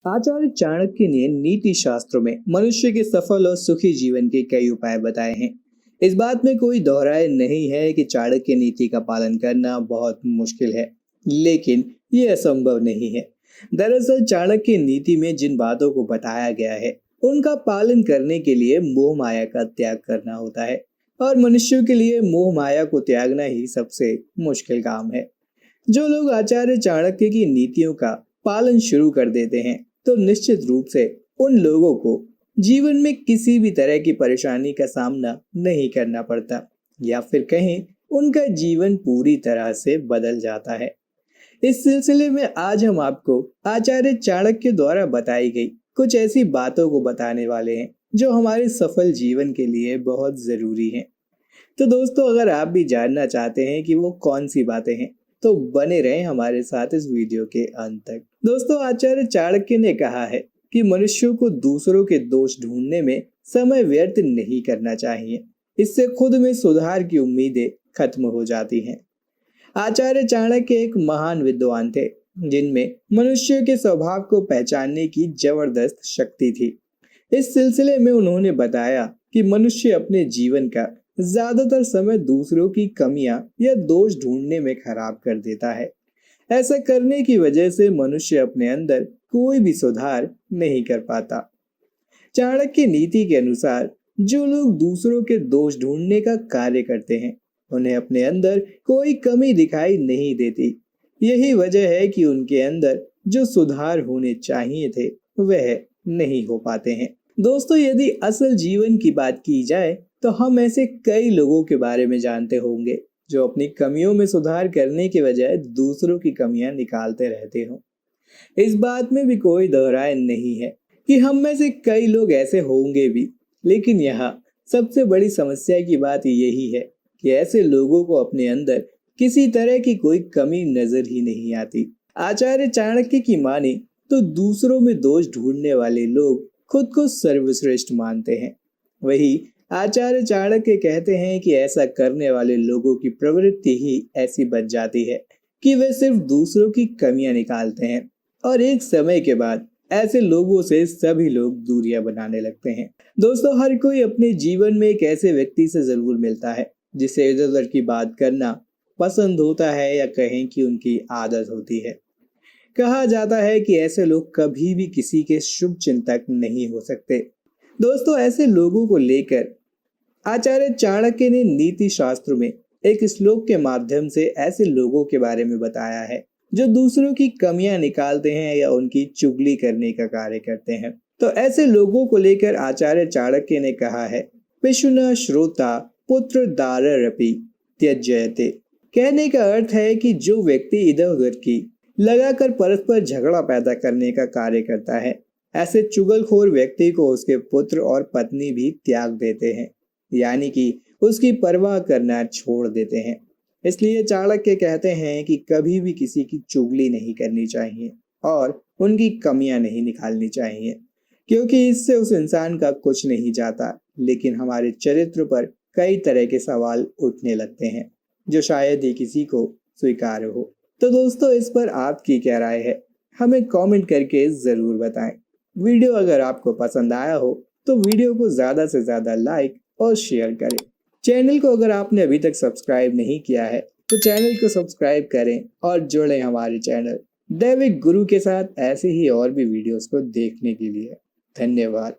आचार्य चाणक्य ने नीति शास्त्रों में मनुष्य के सफल और सुखी जीवन के कई उपाय बताए हैं। इस बात में कोई दोहराए नहीं है कि चाणक्य नीति का पालन करना बहुत मुश्किल है, लेकिन ये असंभव नहीं है। दरअसल चाणक्य नीति में जिन बातों को बताया गया है, उनका पालन करने के लिए मोह माया का त्याग करना होता है, और मनुष्यों के लिए मोह माया को त्यागना ही सबसे मुश्किल काम है। जो लोग आचार्य चाणक्य की नीतियों का पालन शुरू कर देते हैं, तो निश्चित रूप से उन लोगों को जीवन में किसी भी तरह की परेशानी का सामना नहीं करना पड़ता, या फिर कहें उनका जीवन पूरी तरह से बदल जाता है। इस सिलसिले में आज हम आपको आचार्य चाणक्य द्वारा बताई गई कुछ ऐसी बातों को बताने वाले हैं जो हमारे सफल जीवन के लिए बहुत जरूरी हैं। तो दोस्तों, अगर आप भी जानना चाहते हैं कि वो कौन सी बातें हैं, तो बने रहें हमारे साथ इस वीडियो के अंत तक। दोस्तों, आचार्य चाणक्य ने कहा है कि मनुष्यों को दूसरों के दोष ढूंढने में समय व्यर्थ नहीं करना चाहिए। इससे खुद में सुधार की उम्मीदें खत्म हो जाती हैं। आचार्य चाणक्य एक महान विद्वान थे, जिनमें मनुष्य के स्वभाव को पहचानने की जबरदस्त शक्ति थी। इस सिलसिले में उन्होंने बताया कि मनुष्य अपने जीवन का ज्यादातर समय दूसरों की कमियां या दोष ढूंढने में खराब कर देता है। ऐसा करने की वजह से मनुष्य अपने अंदर कोई भी सुधार नहीं कर पाता। चाणक्य नीति के अनुसार जो लोग दूसरों के दोष ढूंढने का कार्य करते हैं, उन्हें अपने अंदर कोई कमी दिखाई नहीं देती। यही वजह है कि उनके अंदर जो सुधार होने चाहिए थे, वह नहीं हो पाते हैं। दोस्तों, यदि असल जीवन की बात की जाए तो हम ऐसे कई लोगों के बारे में जानते होंगे जो अपनी कमियों में सुधार करने के बजाय दूसरों की कमियां निकालते रहते हो। इस बात में भी कोई दोहराए नहीं है कि हम में से कई लोग ऐसे होंगे भी, लेकिन यहाँ सबसे बड़ी समस्या की बात यही है कि ऐसे लोगों को अपने अंदर किसी तरह की कोई कमी नजर ही नहीं आती। आचार्य चाणक्य की माने तो दूसरों में दोष ढूंढने वाले लोग खुद को सर्वश्रेष्ठ मानते हैं। वही आचार्य चाणक्य कहते हैं कि ऐसा करने वाले लोगों की प्रवृत्ति ही ऐसी बन जाती है कि वे सिर्फ दूसरों की कमियां निकालते हैं, और एक समय के बाद ऐसे लोगों से सभी लोग दूरियां बनाने लगते हैं। दोस्तों, हर कोई अपने जीवन में एक ऐसे व्यक्ति से जरूर मिलता है जिसे इधर उधर की बात करना पसंद होता है, या कहें कि उनकी आदत होती है। कहा जाता है कि ऐसे लोग कभी भी किसी के शुभ चिंतक नहीं हो सकते। दोस्तों, ऐसे लोगों को लेकर आचार्य चाणक्य ने नीति शास्त्र में एक श्लोक के माध्यम से ऐसे लोगों के बारे में बताया है जो दूसरों की कमियां निकालते हैं या उनकी चुगली करने का कार्य करते हैं। तो ऐसे लोगों को लेकर आचार्य चाणक्य ने कहा है, पिशुना श्रोता पुत्र दाररपि त्यज्यते। कहने का अर्थ है कि जो व्यक्ति इधर उधर की लगाकर परस्पर झगड़ा पैदा करने का कार्य करता है, ऐसे चुगलखोर व्यक्ति को उसके पुत्र और पत्नी भी त्याग देते हैं, यानी कि उसकी परवाह करना छोड़ देते हैं। इसलिए चाणक्य कहते हैं कि कभी भी किसी की चुगली नहीं करनी चाहिए और उनकी कमियां नहीं निकालनी चाहिए, क्योंकि इससे उस इंसान का कुछ नहीं जाता, लेकिन हमारे चरित्र पर कई तरह के सवाल उठने लगते हैं जो शायद ही किसी को स्वीकार्य हो। तो दोस्तों, इस पर आपकी क्या राय है, हमें कमेंट करके जरूर बताएं। वीडियो अगर आपको पसंद आया हो तो वीडियो को ज्यादा से ज्यादा लाइक और शेयर करें। चैनल को अगर आपने अभी तक सब्सक्राइब नहीं किया है तो चैनल को सब्सक्राइब करें और जुड़ें हमारे चैनल दैविक गुरु के साथ ऐसे ही और भी वीडियोस को देखने के लिए। धन्यवाद।